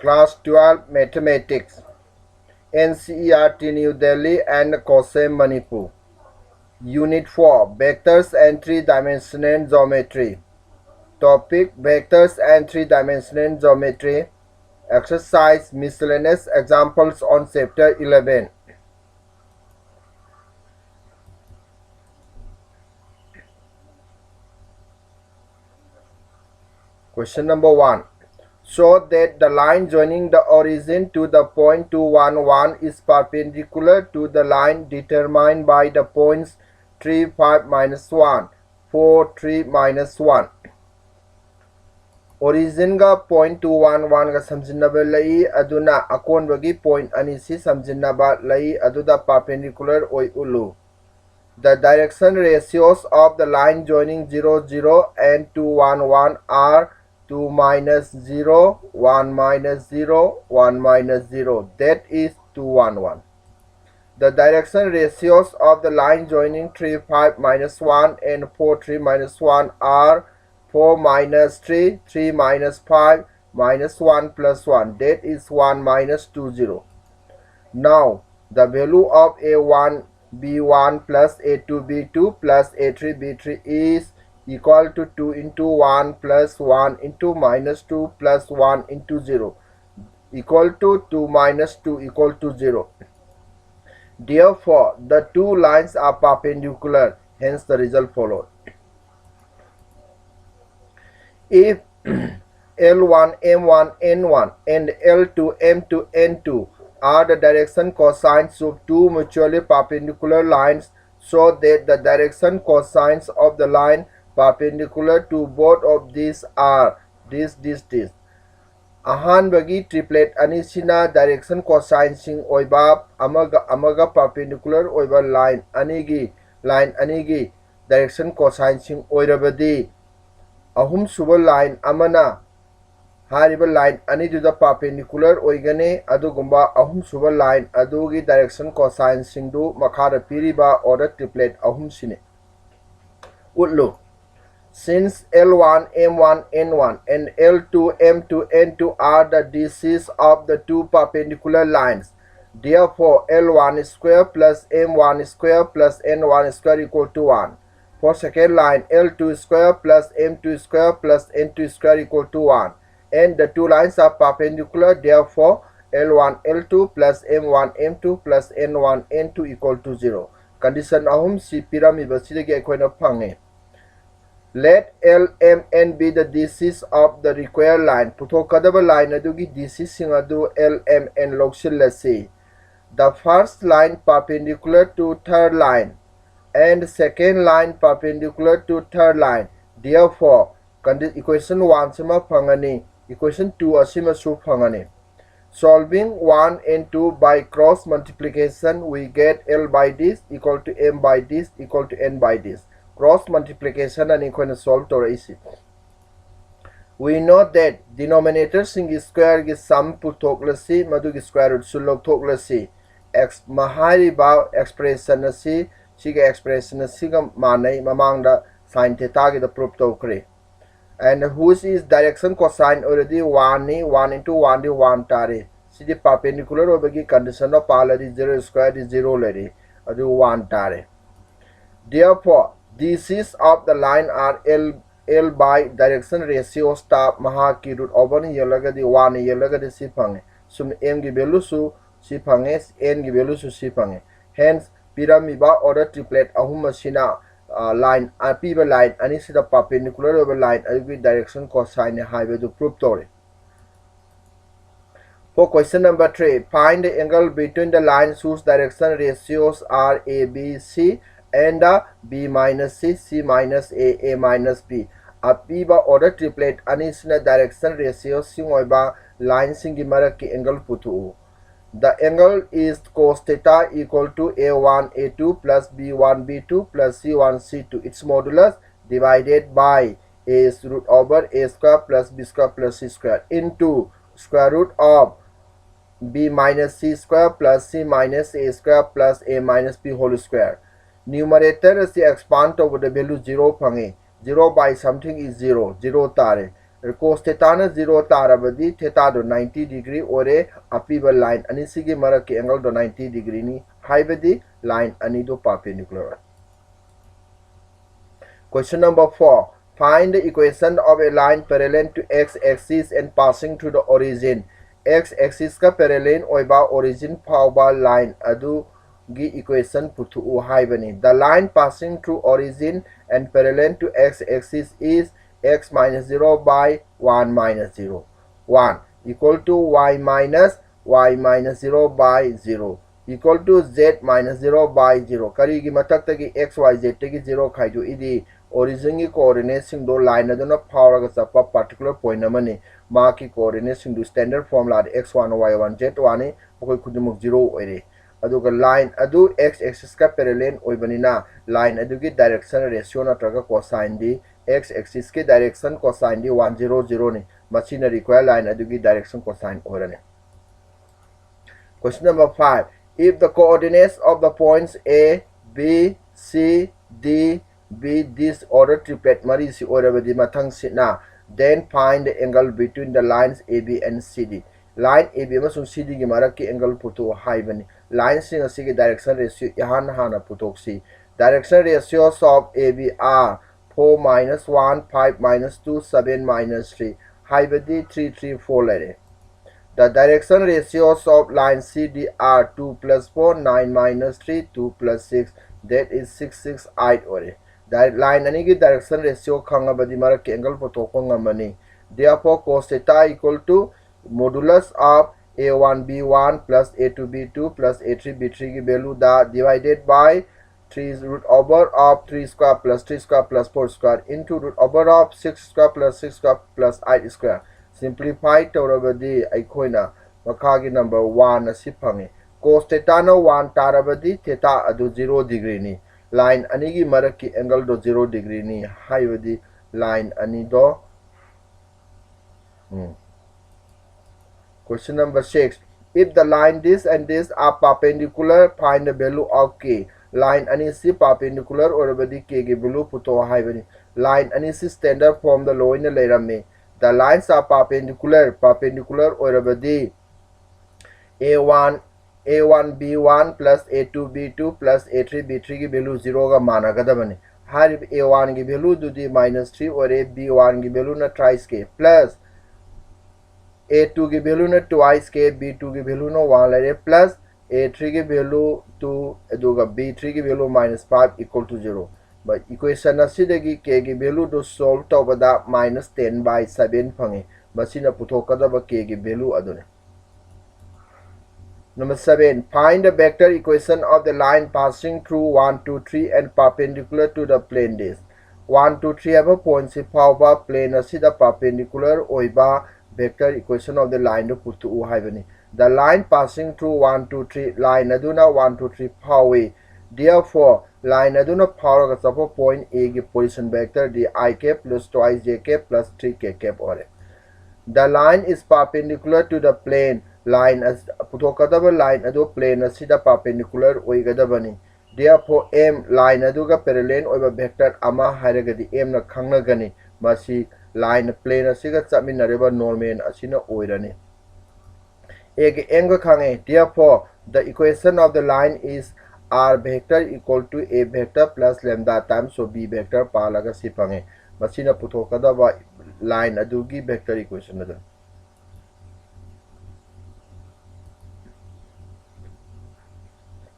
Class 12 Mathematics, NCERT New Delhi and COHSEM Manipur. Unit 4 Vectors and 3-dimensional Geometry. Topic: Vectors and 3-dimensional Geometry. Exercise: Miscellaneous examples on Chapter 11. Question number 1. Show that the line joining the origin to the point 211 is perpendicular to the line determined by the points 3, 5, minus 1, 4, 3, minus 1. Origin ga point 211 ga samjinaba lai aduna akon bagi point anisi samjinaba lai aduda perpendicular oi ulu. The direction ratios of the line joining 0, 0 and 211 are 2 minus 0, 1 minus 0, 1 minus 0. That is 211. The direction ratios of the line joining 3, 5, minus 1 and 4, 3, minus 1 are 4 minus 3, 3 minus 5, minus 1 plus 1. That is 1 minus 20. Now, the value of A1, B1 plus A2, B2 plus A3, B3 is equal to 2 into 1 plus 1 into minus 2 plus 1 into 0 equal to 2 minus 2 equal to 0. Therefore, the two lines are perpendicular, hence the result followed. If L1, M1, N1 and L2, M2, N2 are the direction cosines of two mutually perpendicular lines, so that the direction cosines of the line perpendicular to both of these are this. Ahanbagi triplet anisina direction cosine sing oiba amaga perpendicular oiba line anigi direction cosine sing oirabadi ahum suba line amana hariba line aniduda perpendicular oigane adugumba ahum suba line adugi direction cosine singdu makhara piriba order triplet ahum sine utlu. Since L1, M1, N1 and L2, M2, N2 are the distances of the two perpendicular lines, therefore L1 square plus M1 square plus N1 square equal to 1. For second line, L2 square plus M2 square plus N2 square equal to 1. And the two lines are perpendicular, therefore L1, L2 plus M1, M2 plus N1, N2 equal to 0. Condition ahum si pyramid basidagi akoina phange. Let L, M, N be the distances of the required line. Puthokadaba line adugi distances sing adu L, M, N logsilasi. The first line perpendicular to third line and second line perpendicular to third line. Therefore, equation 1 sima phangani, equation 2 asima su phangani. Solving 1 and 2 by cross multiplication, we get L by this equal to M by this equal to N by this. Cross multiplication and equation solve to easy. We know that denominator sing square is sum putoklasi madu square root sulok toklasi x mahari ba expression si siga expression siga manai mamangda sin theta ge the proof to kre. And whose is direction cosine already 1 ni 1 into 1 di 1 tare si the perpendicular obagi condition of paladi 0 square is 0 lady adu 1 tare. Therefore, distances of the line are L by direction ratio star maha ki root over yelagadi 1 yelagadi si phange. Sum M ki value su si phange, N ki value su si phange. Hence, pyramida order triplet ahum masina line apiba line ani sida perpendicular over line with direction cosine highway to prove to. For question number 3, find the angle between the lines whose direction ratios are A, B, C and B minus C, C minus A minus B. Apiba order triplet anisina direction ratio singoiba line singi maraki angle putu. The angle is cos theta equal to A1 A2 plus B1 B2 plus C1 C2. Its modulus divided by A root over A square plus B square plus C square into square root of B minus C square plus C minus A square plus A minus B whole square. Numerator is the expand over the value 0 phange. 0 by something is 0 tare. cos theta na 0 tarabadi theta do 90 degree ore apiba line ani sigi maraki angle do 90 degree ni haibadi line ani do perpendicular. Question number 4. Find the equation of a line parallel to x-axis and passing through the origin. X-axis ka parallel oiba origin phauba line adu gi equation putu haibani. The line passing through origin and parallel to x-axis is x minus 0 by 1 minus 0. 1 equal to y minus 0 by 0 equal to z minus 0 by 0. Kari gi matak tagi x y z tagi 0 khaidu idi origin की coordinates सिंग दो line अदुना फावरगा चपा particular point नमने मा की coordinates सिंग दो standard formula x1 y1 z1 ने कोई खुदमुक 0 ओइरे अदुगा line अदु x axis का parallel ओइबनिना line अदु की direction ratio नत्रगा cosine दी x axis के direction cosine दी 100 ने मशीन require line अदु की direction cosine ओइरने. Question number 5. If the coordinates of the points A, B, C, D, B this order triplet mari si orabadi mathang sitna, then find the angle between the lines AB and CD. Line AB amasung CD gi maraki angle puto haibani. Line sing asigi direction ratio yahan hana putoksi. Direction ratios of AB are 4 minus 1, 5 minus 2, 7 minus 3. Haibadi 3, 3, 4 lere. The direction ratios of line CD are 2 plus 4, 9 minus 3, 2 plus 6. That is 6, 6, 8 ore. Line ani ki direction ratio khanga badi mara ke angle potoko ngamani. Therefore cos theta equal to modulus of a1 b1 plus a2 b2 plus a3 b3 ki value da divided by 3 root over of 3 square plus 3 square plus 4 square into root over of 6 square plus 6 square plus 8 square. Simplify taurabadi aikhoina makagi number 1 asi phange. Cos theta na 1 tarabadi theta adu 0 degree ni. Line ani gi maraki angle do 0 degree ni haibadi line ani do. Question number 6. If the line this and this are perpendicular, find the value of k. Line ani si perpendicular orabadi k gi value puto haibadi. Line ani si standard form the low in the lerame. The lines are perpendicular orabadi a1 b1 plus a2 b2 plus a3 b3 की value 0 का माना गदा बने. हर a1 की value दूधी minus 3 और a b1 की value ना thrice के plus a2 की value ना twice के b2 की value ना 1 ले plus a3 की value 2 दूगा b3 की value minus 5 equal to 0. But equation असिदगी k की value दो solve तो बदा minus 10 by 7 फंगे. बसीना पुथो कदा ब k की value अदुने. Number 7. Find the vector equation of the line passing through 1, 2, 3 and perpendicular to the plane disk. 1, 2, 3 have a point si phauba plane asida perpendicular oiba vector equation of the line to put to haibani. The line passing through 1, 2, 3 line aduna 1, 2, 3 phawi. Therefore, line aduna phauga sapo point A ki position vector the I cap plus twice j cap plus 3 k cap ore. The line is perpendicular to the plane. Line as putokadaba line adu plane asida perpendicular oigadabani. Therefore m line aduga parallel oiba vector ama hairagadi m na khangnagani masi line plane asiga chapminareba normal asina oirani. Ege angle khange. Therefore the equation of the line is r vector equal to a vector plus lambda times so b vector palaga sipange. Masina putokadaba line adugi vector equation adu.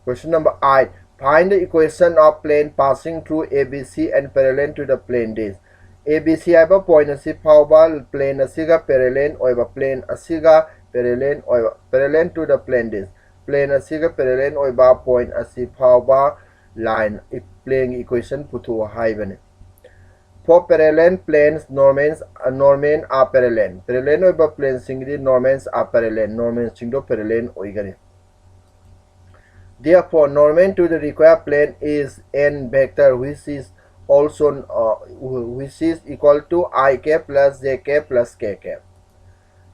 Question number 8. Find the equation of plane passing through ABC and parallel to the plane disk. ABC aiba point asi phauba plane asiga parallel oiba plane asiga parallel to the plane disk. Plane asiga parallel oiba point asi phauba line plane equation putu haibane. For parallel planes normans are parallel. Parallel oiba plane singri normans are parallel. Normans singdo parallel oigani. Therefore, normal to the required plane is n vector, which is also which is equal to I cap plus j cap plus k cap.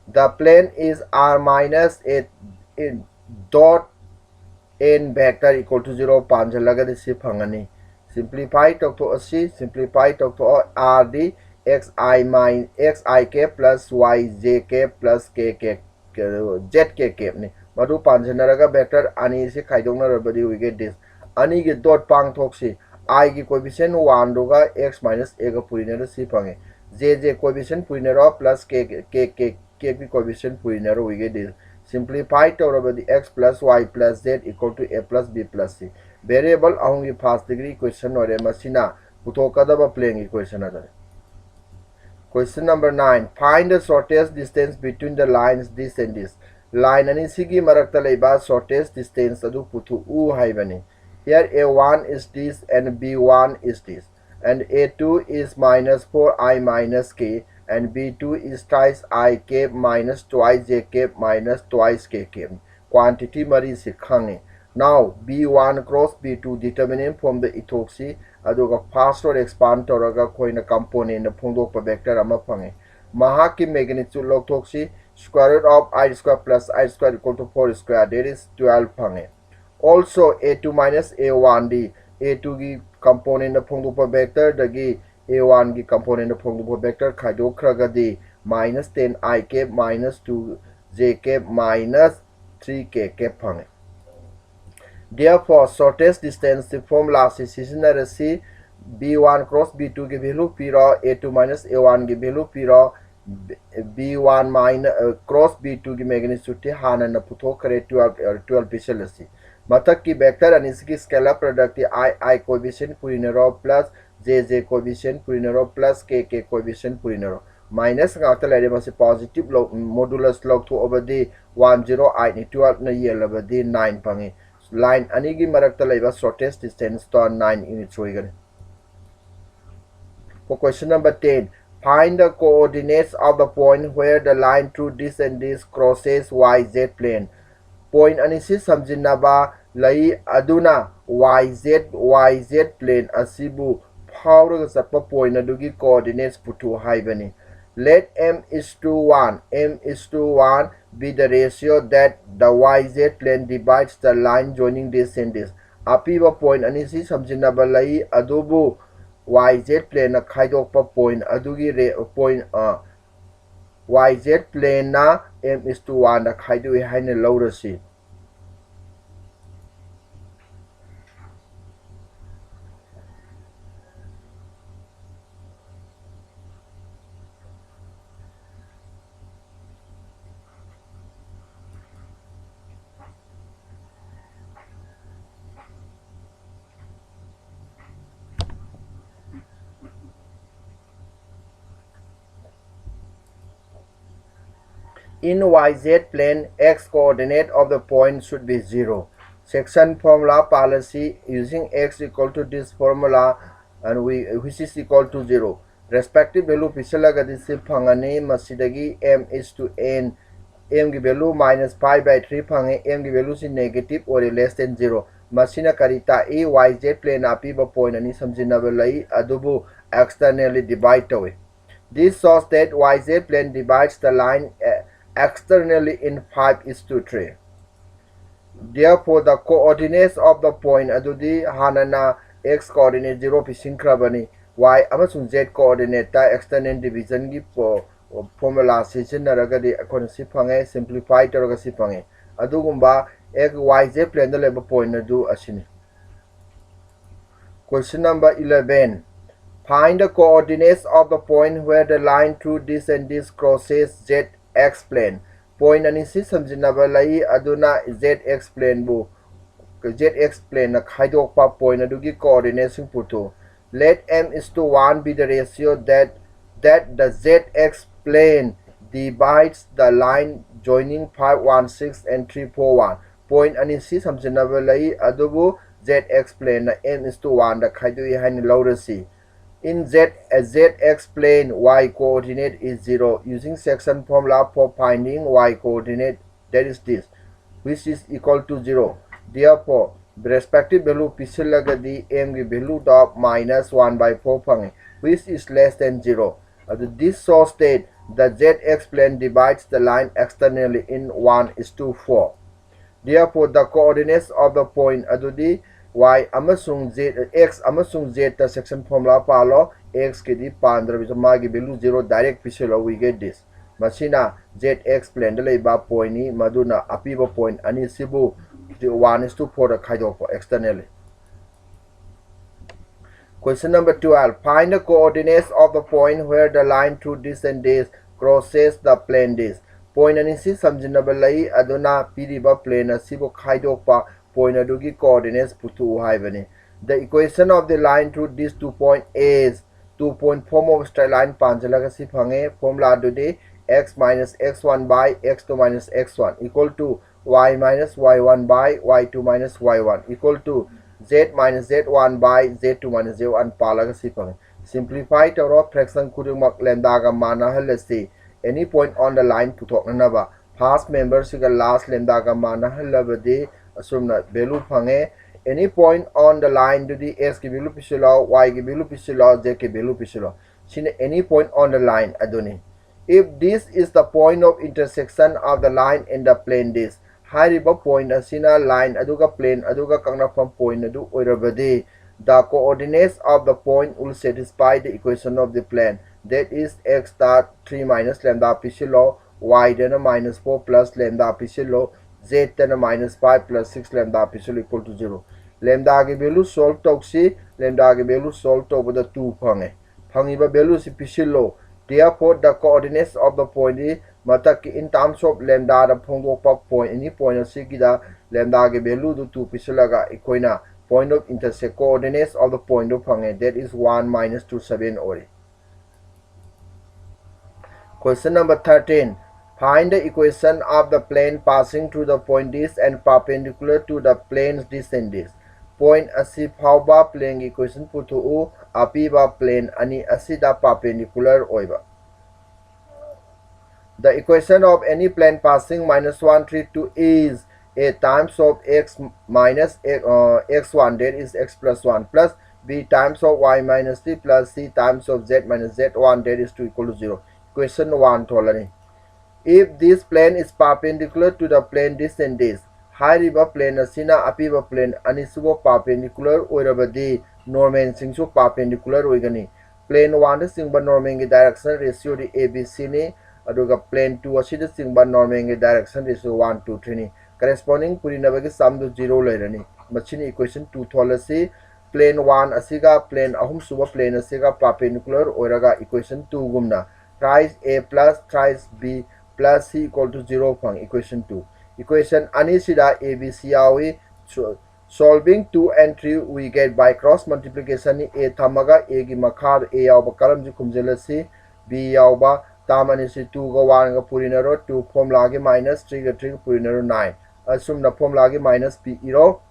The plane is r minus a dot n vector equal to 0 panjalaga disi phangani. Simplify talk to asi simplify talk to r d xi minus xi cap plus yj cap plus k cap zk cap ni madu panjanaraga vector ani se khaidongnarabadi we get this ani gi dot pang thoksi I gi coefficient 1 duga x minus a ga purinero si pange j coefficient purinero plus k gi coefficient purinero we get this simplify tawrabadi x plus y plus z equal to a plus b plus c variable ahungi first degree equation ore masina puthokadaba plane equation adare. Question number 9. Find the shortest distance between the lines this and this. Line ani sigi marakta leiba shortest distance adu puthu u haibani. Here a1 is this and b1 is this. And a2 is minus 4i minus k and b2 is twice I cap minus twice j cap minus twice k cap. Quantity mari se khange. Now b1 cross b2 determinant from the epoxy aduga first order expand toraga koina component na phongdokpa vector ama phange mahaki magnitude logthoksi square root of I square plus I square equal to 4 square, that is 12 phange. Also a2 minus a1 d a2 gi component na phongdokpa vector dagi a1 gi component na phongdokpa vector khaidokraga di minus 10 I cap minus 2 j cap minus 3 k cap phange. Therefore, shortest distance the formula is b1 cross b2 की value piro a2 minus a1 की value piro b1 minus cross b2 की magnitude हाना न पुथो करे 12 पिछल सी मतक की vector अनि इसकी scalar product I coefficient पुरिनेरो plus j coefficient पुरिनेरो प्लस k कोएफिशिएंट पुरिनेरो माइनस गाता लेरे मसे पॉजिटिव मॉडुलस लॉग थो ओबदी 108 नि 12 न येलबदी 9 पंगे line anigi marakta leiba shortest distance to 9 units hoigane. For question number 10, find the coordinates of the point where the line through this and this crosses yz plane. Point anisi samjinaba lai aduna yz plane asibu phawraga satpa point adugi coordinates putu haibani. Let m is to 1 be the ratio that the yz plane divides the line joining this and this. Apiba point anisi samjinaba lai adubu yz plane na khaidokpa point adugi point yz plane na m is to 1 na khaidoi haina laurasi. In yz plane, x coordinate of the point should be 0. Section formula policy using x equal to this formula and which is equal to 0. Respective value pisalagadi si phangani masidagi m is to n m ki value minus pi by 3 phange m ki value si negative or less than 0. Masina karita e yz plane apiba point ani samjinaba lai adubu externally divide away. This shows that yz plane divides the line externally in 5:3. Therefore, the coordinates of the point adudi hanana x coordinate 0 pisinkrabani y amasung z coordinate ta external division gi formula sisinaragadi akon si phange simplify taraga si phange adugumba x yz plane da leba point adu asini. Question number 11. Find the coordinates of the point where the line through this and this crosses zx plane. Point anisi samjinaba lai aduna zx plane bu zx plane na khaidokpa point adugi coordinates puto. Let m is to 1 be the ratio that the zx plane divides the line joining 516 and 341. Point anisi samjinaba lai adubu zx plane na m is to 1 da khaidoi hain laurasi. In zx plane, y coordinate is 0. Using section formula for finding y coordinate, that is this, which is equal to 0. Therefore, the respective value pisilagadi m ki value of minus 1 by 4 phange, which is less than 0. This shows that the zx plane divides the line externally in 1:4. Therefore, the coordinates of the point adudi y amasung z x amasung z ta section formula palo x की दी पांद्रबिस मागी value 0 direct पिछलो we get this machina zx plane da leiba point ni maduna apiba point ani sibu 1:4 da khaidokpa externally. Question number 12. Find the coordinates of the point where the line through this and this crosses the plane this. Point ani si samjinaba lai aduna piriba plane asibu khaidokpa point adugi coordinates putu haibani. The equation of the line through these 2 points is 2 point form of straight line panjalaga si phange formula adudi x minus x1 by x2 minus x1 equal to y minus y1 by y2 minus y1 equal to z minus z1 by z2 minus z1 palaga si phange. Simplify tawro fraction khudingmak lambda ga mana halasi any point on the line puthoknaba first member siga last lambda ga mana halabadi asumna value phange. Any point on the line to the x ki value pisilo y ki value pisilo z ki value pisilo sine any point on the line aduni. If this is the point of intersection of the line in the plane this hariba point asina line aduga plane aduga kangnafam point adu oirabadi the coordinates of the point will satisfy the equation of the plane, that is x star 3 minus lambda pisilo y then minus 4 plus lambda pisilo z then minus 5 plus 6 lambda pisilo equal to 0. Lambda की value solve तोक्सी lambda की value solve तो बता 2 fungi fungi बा value से पिछलो. Therefore the coordinates of the point is मतलब कि in terms of lambda द फंगो पा point any point से कि दा lambda की value दो 2 पिछला इकोई ना point of intersect coordinates of the point दो फंगे that is 1 minus 2 7 और. Question number 13. Find the equation of the plane passing through the point this and perpendicular to the planes this and this. Point asi phauba plane equation putu apiba plane ani asida perpendicular oiba. The equation of any plane passing minus 1 3 2 is a times of x minus x1 that is x plus 1 plus b times of y minus 3 plus c times of z minus z1 that is 2 equal to 0. Question 1 tholani. If this plane is perpendicular to the plane this and this, high river plane asina apiba plane anisubo perpendicular oirabadi normal singsu perpendicular oigani. Plane 1 singba normal ki direction ratio di ABC ni aduga plane 2 asida singba normal ki direction ratio 1 2 3 ni. Corresponding purinabagi sum do 0 lairani. Machini equation 2 tholasi plane 1 asiga plane ahum suba plane asiga perpendicular oiraga equation 2 gumna. Thrice a plus thrice b plus c equal to 0 from equation 2. Equation anisida ABC awi solving 2 and 3 we get by cross multiplication a thamaga a gi makhar a yawba kalam ji kumjelasi b yawba tamanisi 2 ga 1 ga purinaro 2 formula gi minus 3 ga 3 purinaro 9 asum na formula gi minus p iro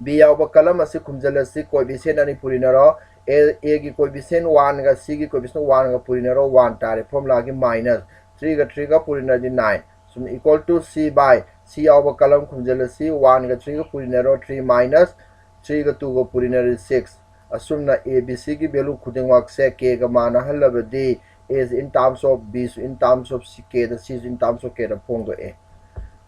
b yawba kalam asi kumjelasi coefficient ani purinaro a gi coefficient 1 ga c gi coefficient 1 ga purinaro 1 tare formula gi minus 3 ga 3 ga purinaro 9 so equal to c by c over column kumjelasi 1 ga 3 ga purinaro 3 minus 3 ga 2 ga purinaro 6 assume na abc gi value khudingwak se k ga mana halabadi is in terms of b so in terms of c k the c is in terms of k the pongo a.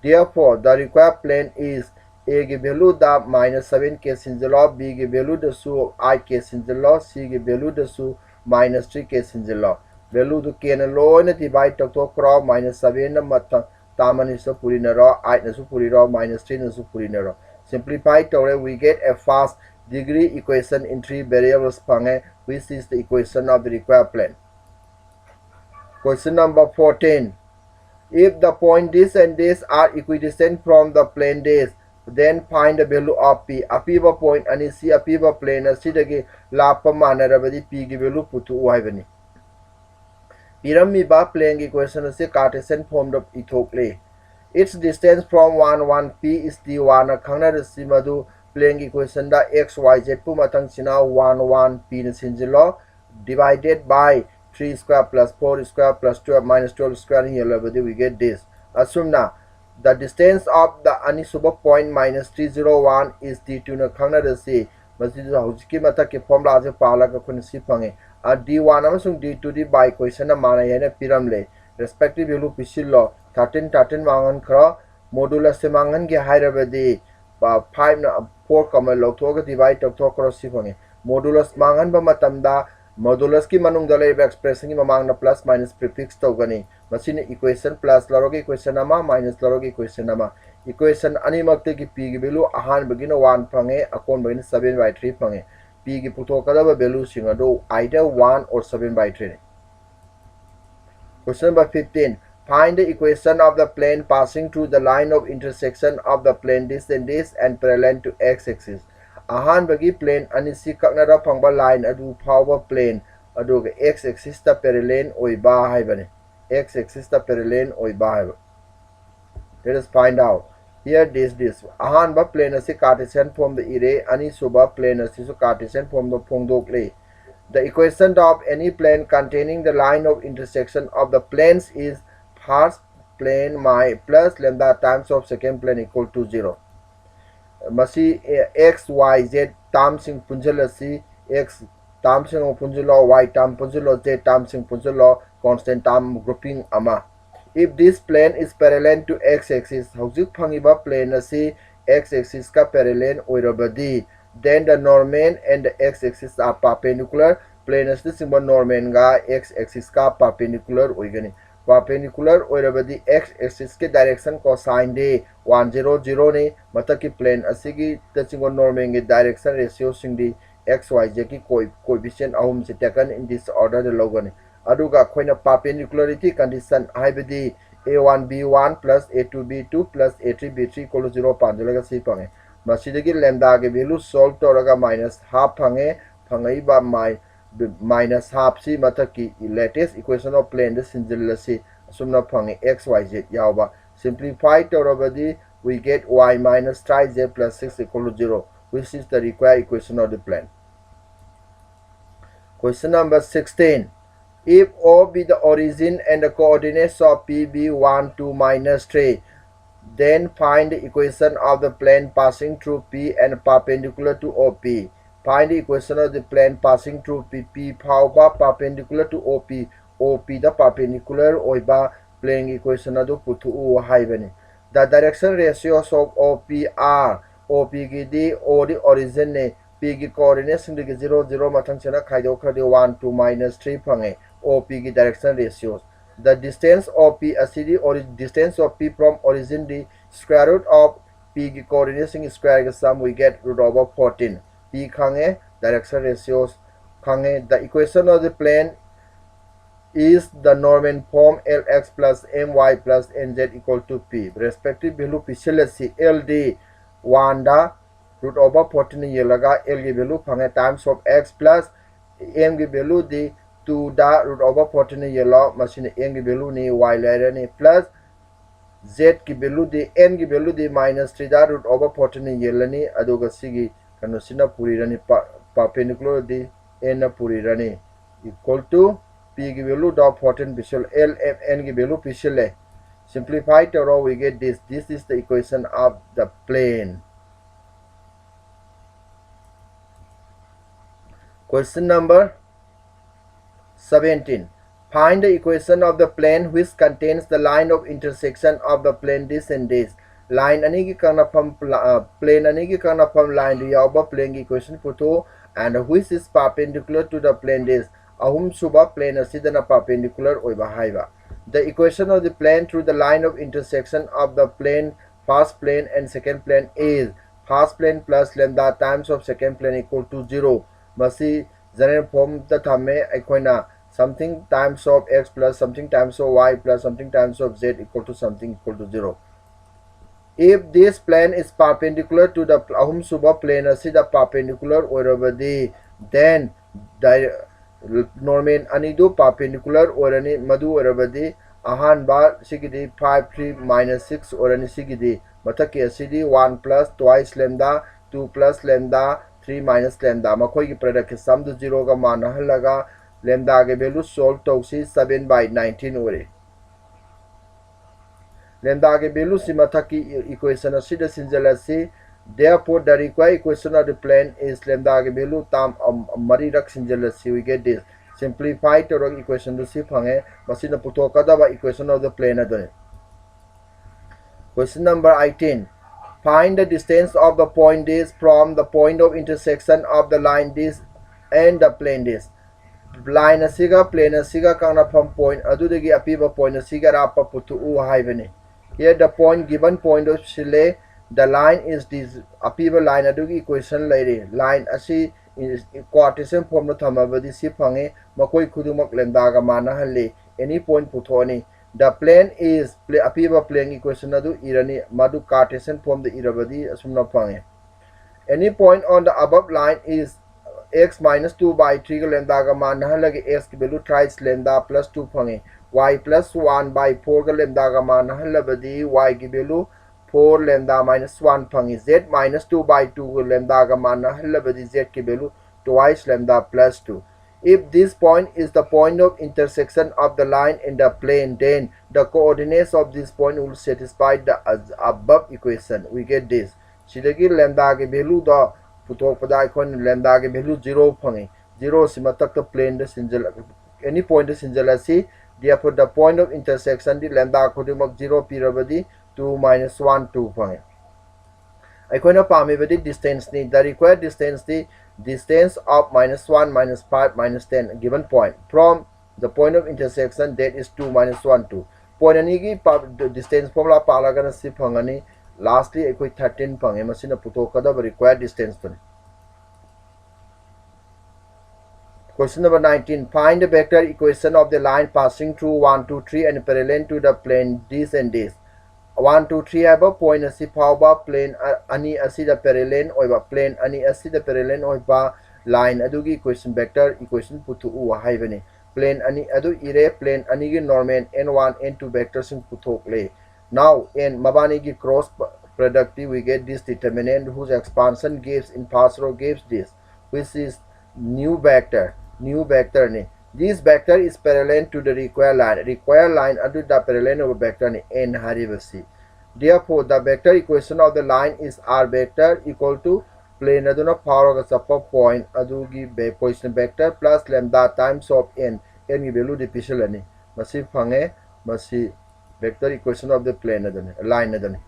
Therefore the required plane is a gi value da minus 7 k sinjalo b gi value da su I k sinjalo c gi value da su minus 3 k sinjalo value to k na lo na divide to cross minus 7 na matha tamani so purinaro 8 na so puriro minus 3 na so purinaro. Simplify tore we get a first degree equation in 3 variables phange which is the equation of the required plane. Question number 14. If the point this and this are equidistant from the plane this, then find the value of p. Apiba point and c apiba plane asidagi lapa manarabadi p gi value putu haibani. Piramiba plane equation is a Cartesian form of ithokle. Its distance from 1 p is d1 khangna the simadu plane equation da x y z pu matang sina 1 p na sinjilo divided by 3 square plus 4 square plus 12 minus 12 square here we get this. Assume now the distance of the anisuba point minus 301 is d2 na khangna the c masjid hauski mata ke formula je pala ka kun si phange d1 amasung d2 di by equation na mana yana piramle respective value pisilo 13 mangan khra modulus se mangan ge hairabadi ba 5 na 4 kama log thoga divide to cross si phange modulus mangan ba matamda modulus ki manung da leba expression ki mamang na plus minus prefix tawgani masini equation plus larogi equation ama minus larogi equation ama equation ani makte ki p ki value ahan bagina 1 phange akon bagina 7/3 phange p ki puthokadaba value singa do either 1 or 7/3. Question number 15. Find the equation of the plane passing through the line of intersection of the plane this and parallel to x-axis. Ahanbagi plane ani si kaknara phangba line adu phawba plane adu x-axis ta parallel oiba haibane. X-axis ta parallel oiba haiba. Let us find out. Here this ahanba plane asi Cartesian form the ire ani suba plane asi so Cartesian form the phongdokle. The equation of any plane containing the line of intersection of the planes is first plane plus lambda times of second plane equal to 0. Masi x, y, z terms in punjalasi x terms in punjalo, y term punjalo, z terms in punjalo, constant term grouping ama. If this plane is parallel to x-axis, hauzik phangiba plane asi x-axis ka parallel oirabadi, then the normal and the x-axis are perpendicular. Plane as the symbol normal ga x-axis ka perpendicular oigani. Perpendicular oirabadi x-axis ke direction cosine de 100 ni mataki plane asigi the symbol normal ge direction ratio singdi x y z ki coefficient ahum se taken in this order the logani. Aduga khoina perpendicularity condition haibadi a1 b1 plus a2 b2 plus a3 b3 equal to 0 panjalaga si pange masidagi lambda ge value solve toraga minus half phange phangai ba minus half si mataki latest equation of plane the sinjilasi asumna phange x y z yawba simplify torabadi we get y minus 3z plus 6 equal to 0 which is the required equation of the plane. Question number 16. If O be the origin and the coordinates of P be 1, 2, minus 3, then find the equation of the plane passing through P and perpendicular to OP. Find the equation of the plane passing through P. P phawba perpendicular to OP. OP the perpendicular oiba plane equation adu puthu haibani. The direction ratios of OP are OP ki di O the origin ne P ki coordinates in the 0, 0 mathang chana khaido khadi 1, 2, minus 3 phange. OP ki direction ratios. The distance of P asidi or distance of P from origin the square root of P ki coordinates in square ke sum we get root over 14. P khange direction ratios khange. The equation of the plane is the Norman form Lx plus My plus Nz equal to P. Respective value P selesi LD 1 da root over 14 yelaga L ki value khange times of x plus M ki value the 2 da root over 14 yellow machine n ki value ni y layer ni plus z ki value di n ki value di minus 3 da root over 14 yellow ni aduga sigi kanu sina puri rani perpendicular di n puri rani equal to p ki value da 14 visual l f n ki value visual simplified to we get this is the equation of the plane. Question number 17. Find the equation of the plane which contains the line of intersection of the plane this and this. Line ani ki kana from plane ani ki kana from line the yawba plane equation photo and which is perpendicular to the plane this. Ahum suba plane asidana perpendicular oiba haiba. The equation of the plane through the line of intersection of the plane first plane and second plane is first plane plus lambda times of second plane equal to 0. Masi general form the thame aikoina something times of x plus something times of y plus something times of z equal to something equal to 0. If this plane is perpendicular to the ahum suba plane asi the perpendicular oirabadi then the normal anidu perpendicular orani madu oirabadi ahan ba sigidi 5 3 minus 6 orani sigidi mathaki asidi 1 plus twice lambda 2 plus lambda 3 minus lambda makoi ki product ke sum du 0 ga manahalaga lambda के value solve तौसी 7/19 ओरे lambda के value si mathaki equation asida sinjalasi therefore the required equation of the plane is lambda के value tam mari rak sinjalasi we get this simplified to equation to si phange masina putoka da equation of the plane adone. Question number 18. Find the distance of the point this from the point of intersection of the line this and the plane this. line asiga plane asiga kangnafam point adudagi apiba point asiga rapa putu u haibani. Here the point given point of sile the line is this apiba line adugi equation lairi line asi is Cartesian form no thamabadi si phange makoi khudumak lambda ga mana halle any point puthoni. The plane is apiba plane equation adu irani madu Cartesian form the irabadi asumna phange. Any point on the above line is x minus 2 by 3 का lambda का मान नहा लगे x की value thrice lambda plus 2 fungi y plus 1 by 4 का lambda का मान नहा लबदी y की value 4 lambda minus 1 fungi z minus 2 by 2 का lambda का मान नहा लबदी z की value twice lambda plus 2. If this point is the point of intersection of the line in the plane, then the coordinates of this point will satisfy the above equation. We get this. Sidagi lambda के value द पुथोकपदा अखोन lambda के value 0 फंगे 0 से मतक plane द सिंजल एनी पॉइंट द सिंजल असी therefore the point of intersection the lambda खुदिमक 0 पिरबदी 2 minus 1 2 fungi अखोन पामेबदी distance ni the required distance the distance of minus 1 minus 5 minus 10 given point from the point of intersection that is 2 minus 1 2 point ani की distance formula पालागन से फंगनी lastly अखोई 13 fungi मसिना पुथोकदा required distance तो Question number 19. Find the vector equation of the line passing through 1, 2, 3 and parallel to the plane this and this. 1, 2, 3 have a point asi phauba plane ani asi the parallel oiba plane ani asi the parallel oiba line adugi equation vector equation putu u haibani. Plane ani adu ire plane ani gi normal n1 n2 vectors in puthokle. Now in mabani gi cross product we get this determinant whose expansion gives in pass row gives this which is new vector ne. This vector is parallel to the required line under the parallel of vector ne n haribasi. Therefore the vector equation of the line is r vector equal to plane aduna power of the point adugi position vector plus lambda times of n gi value division ani masi phange masi vector equation of the plane aduna line aduna.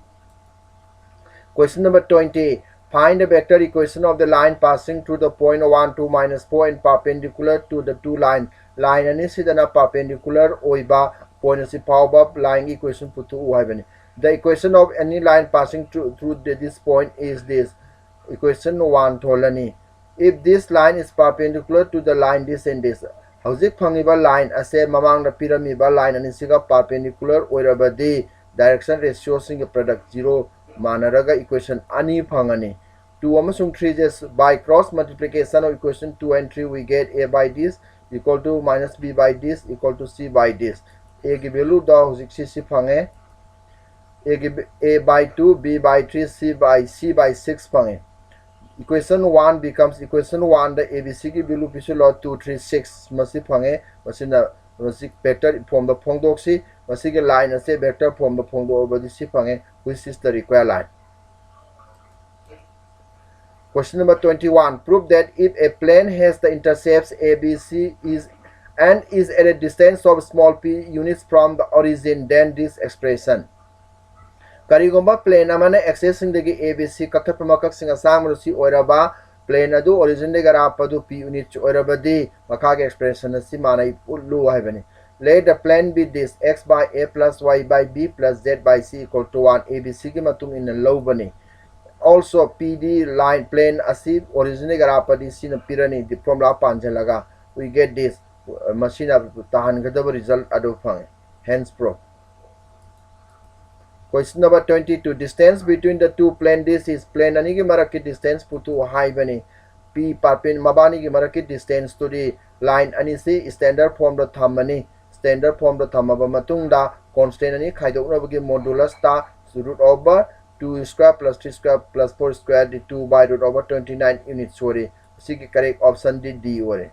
Question number 20. Find the vector equation of the line passing through the point 1, 2, minus 4 and perpendicular to the two line. Line and is perpendicular oiba point si pauba line equation putu uhaibani. The equation of any line passing through this point is this. Equation 1 tholani. If this line is perpendicular to the line this and this. Hauzik phangiba line ase mamang na piramiba line and isiga perpendicular oirabadi direction ratio sing product 0 manaraga equation ani phangani 2 amasung 3 just by cross multiplication of equation 2 and 3 we get a by this equal to minus b by this equal to c by this a ki value da hojik c phange a by 2 b by 3 c by 6 phange equation 1 becomes equation 1 the abc ki value pisolo 2 3 6 masi phange masina masi vector form the phongdoksi masi ke line ase vector form the phongdo obadi si phange which is the required line. Question number 21. Prove that if a plane has the intercepts ABC and is at a distance of small p units from the origin, then this expression. Karigomba plane amana accessing the ABC kakapamakat sing asam rusi oiraba plane adu origin de garapadu p units oirabadi makag expression si manai ulu haibani. Let the plane be this x by a plus y by b plus z by c equal to 1 ABC ki matung in low bani. Also PD line plane asi origin garapadi sin pirani the formula panjalaga we get this machine tahan gadab result adu phang hence proof. Question number 22. Distance between the two plane this is plane ani ki maraki distance putu high bani p parpin mabani ki maraki distance to the line ani si standard form the thamani standard form the thamaba matung da constant ani khaidokna bagi modulus ta root over 2 square plus 3 square plus 4 square the 2 by root over 29 units sorry see the correct option D ore.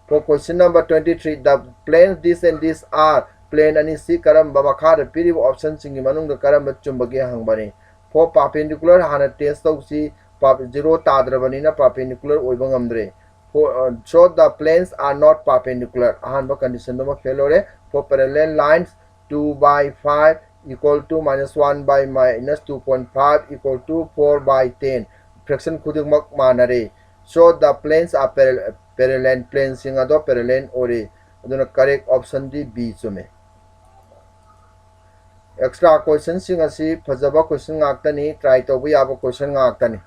For question number 23 the planes this and this are plane ani si karamba makha piri option singi manung da karamba chumbagi hangbani for perpendicular hana test to si 0 tadrabani na perpendicular oiba ngamdre for so the planes are not perpendicular ahanba condition do ma fail ore for parallel lines 2 by 5 equal to minus 1 by minus 2.5 equal to 4 by 10 fraction khuduk mak manare So the planes are parallel planes sing ado parallel ori aduna correct option di B chume. Extra question sing asi phajaba question ngaktani try tobu yaba question ngaktani.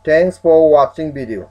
Thanks for watching video.